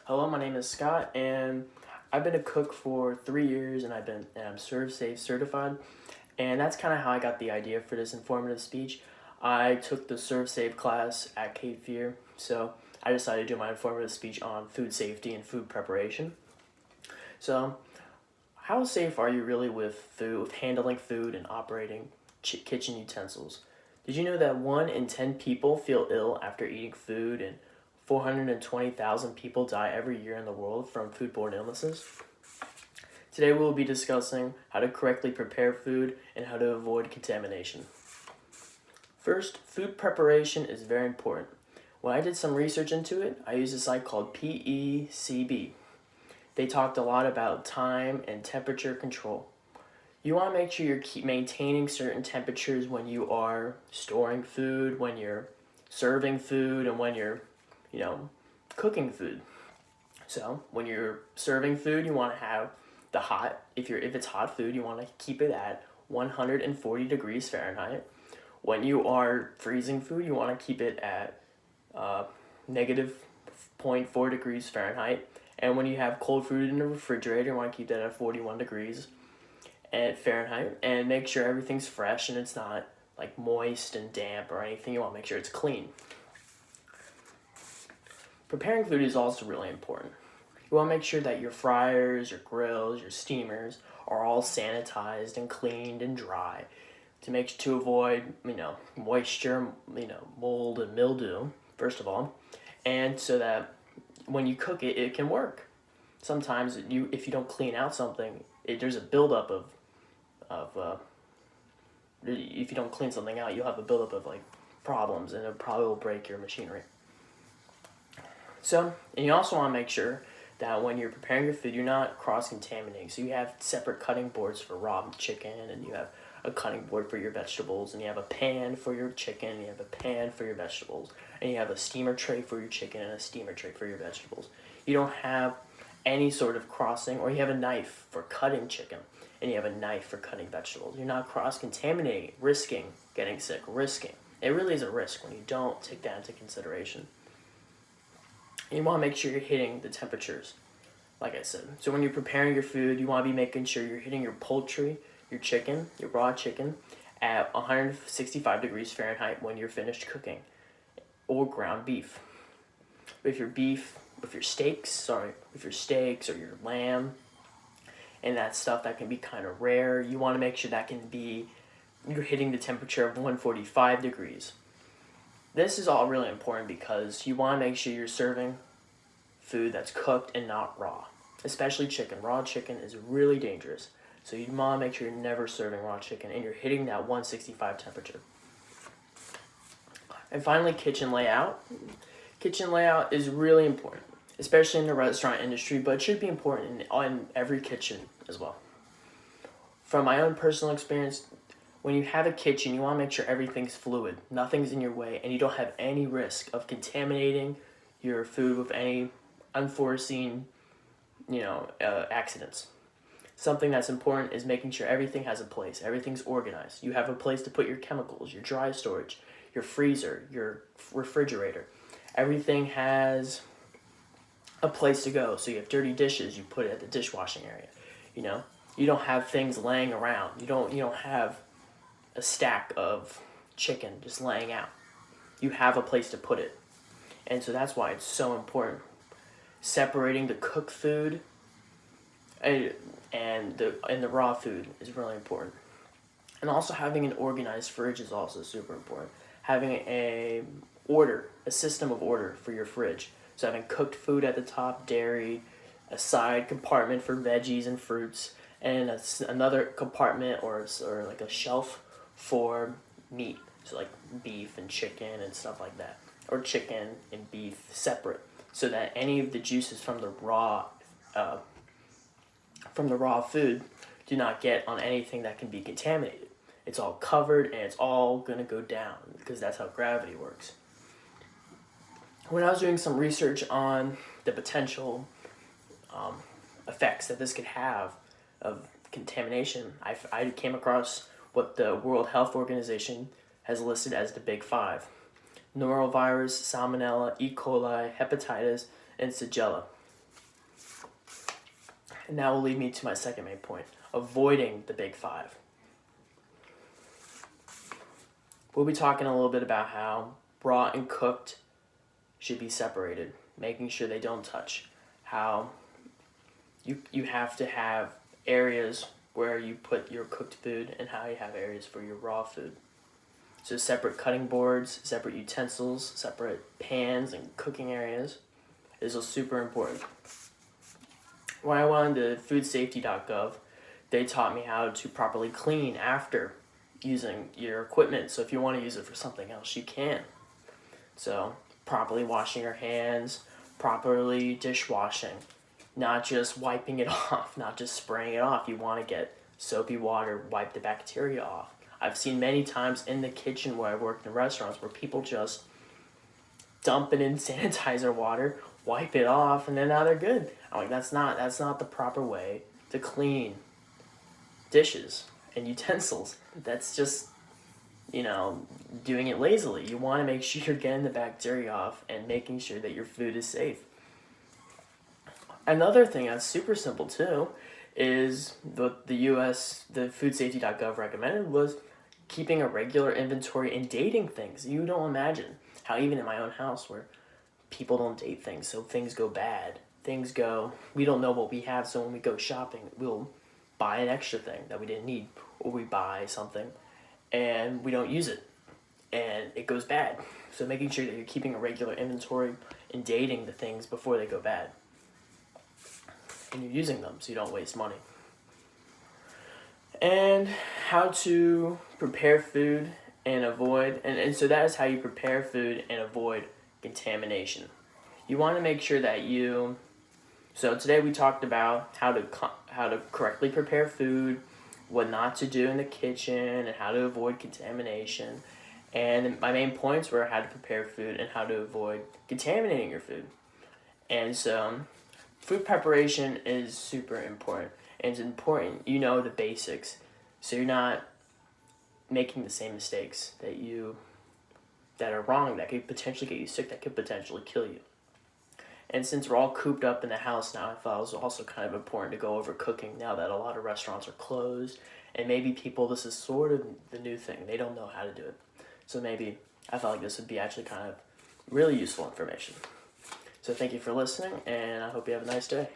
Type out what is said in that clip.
Hello, my name is Scott, and I've been a cook for 3 years, and I'm ServSafe certified, and that's kind of how I got the idea for this informative speech. I took the ServSafe class at Cape Fear, so I decided to do my informative speech on food safety and food preparation. So, how safe are you really with food, with handling food and operating kitchen utensils? Did you know that 1 in 10 people feel ill after eating food, and 420,000 people die every year in the world from foodborne illnesses? Today we will be discussing how to correctly prepare food and how to avoid contamination. First, food preparation is very important. When I did some research into it, I used a site called PECB. They talked a lot about time and temperature control. You want to make sure you're maintaining certain temperatures when you are storing food, when you're serving food, and when you're, you know, cooking food. So when you're serving food, you want to have the hot. If it's hot food, you want to keep it at 140 degrees Fahrenheit. When you are freezing food, you want to keep it at negative zero point 0.4 degrees Fahrenheit. And when you have cold food in the refrigerator, you want to keep that at 41 degrees at Fahrenheit, and make sure everything's fresh and it's not like moist and damp or anything. You want to make sure it's clean. Preparing food is also really important. You want to make sure that your fryers, your grills, your steamers are all sanitized and cleaned and dry to avoid, moisture, mold and mildew, first of all, and so that when you cook it, it can work. Sometimes if you don't clean out something, there's a buildup of if you don't clean something out, you'll have a buildup of problems, and it probably will break your machinery. So, and you also want to make sure that when you're preparing your food, you're not cross-contaminating. So you have separate cutting boards for raw chicken, and you have a cutting board for your vegetables, and you have a pan for your chicken, and you have a pan for your vegetables, and you have a steamer tray for your chicken and a steamer tray for your vegetables. You don't have any sort of crossing, or you have a knife for cutting chicken, and you have a knife for cutting vegetables. You're not cross-contaminating, risking getting sick, risking. It really is a risk when you don't take that into consideration. You want to make sure you're hitting the temperatures, like I said. So when you're preparing your food, you want to be making sure you're hitting your poultry, your chicken, your raw chicken, at 165 degrees Fahrenheit when you're finished cooking, or ground beef. With your steaks or your lamb, and that stuff that can be kind of rare, you want to make sure you're hitting the temperature of 145 degrees. This is all really important because you want to make sure you're serving food that's cooked and not raw, especially chicken. Raw chicken is really dangerous, so you want to make sure you're never serving raw chicken and you're hitting that 165 temperature. And finally, kitchen layout. Kitchen layout is really important, especially in the restaurant industry, but it should be important in every kitchen as well. From my own personal experience, when you have a kitchen, you want to make sure everything's fluid, nothing's in your way, and you don't have any risk of contaminating your food with any unforeseen, accidents. Something that's important is making sure everything has a place, everything's organized. You have a place to put your chemicals, your dry storage, your freezer, your refrigerator. Everything has a place to go. So you have dirty dishes, you put it at the dishwashing area. You don't have things laying around. You don't have a stack of chicken just laying out. You have a place to put it. And so that's why it's so important. Separating the cooked food and the raw food is really important. And also having an organized fridge is also super important. Having a system of order for your fridge. So having cooked food at the top, dairy, a side compartment for veggies and fruits, and another compartment or like a shelf for meat. So like beef and chicken and stuff like that. Or chicken and beef separate, so that any of the juices from the raw food do not get on anything that can be contaminated. It's all covered and it's all going to go down because that's how gravity works. When I was doing some research on the potential effects that this could have of contamination, I came across what the World Health Organization has listed as the Big Five: norovirus, salmonella, E. coli, hepatitis, and Shigella. And that will lead me to my second main point, avoiding the big five. We'll be talking a little bit about how raw and cooked should be separated, making sure they don't touch. How you have to have areas where you put your cooked food and how you have areas for your raw food. So separate cutting boards, separate utensils, separate pans and cooking areas is super important. When I went on to foodsafety.gov, they taught me how to properly clean after using your equipment. So if you want to use it for something else, you can. So properly washing your hands, properly dishwashing, not just wiping it off, not just spraying it off. You want to get soapy water, wipe the bacteria off. I've seen many times in the kitchen where I've worked in restaurants where people just dump it in sanitizer water, wipe it off, and then now they're good. I'm like, that's not the proper way to clean dishes and utensils. That's just, doing it lazily. You want to make sure you're getting the bacteria off and making sure that your food is safe. Another thing that's super simple too is the foodsafety.gov recommended was keeping a regular inventory and dating things. You don't imagine how even in my own house where people don't date things, so things go bad. We don't know what we have, so when we go shopping, we'll buy an extra thing that we didn't need, or we buy something and we don't use it and it goes bad. So making sure that you're keeping a regular inventory and dating the things before they go bad. And you're using them so you don't waste money. And how to prepare food and avoid, and so that is how you prepare food and avoid contamination. You want to make sure that so today we talked about how to correctly prepare food, what not to do in the kitchen, and how to avoid contamination. And my main points were how to prepare food and how to avoid contaminating your food. And so food preparation is super important. And it's important the basics, so you're not making the same mistakes that are wrong, that could potentially get you sick, that could potentially kill you. And since we're all cooped up in the house now, I thought it was also kind of important to go over cooking now that a lot of restaurants are closed. And maybe this is sort of the new thing. They don't know how to do it. So maybe I felt like this would be actually kind of really useful information. So thank you for listening, and I hope you have a nice day.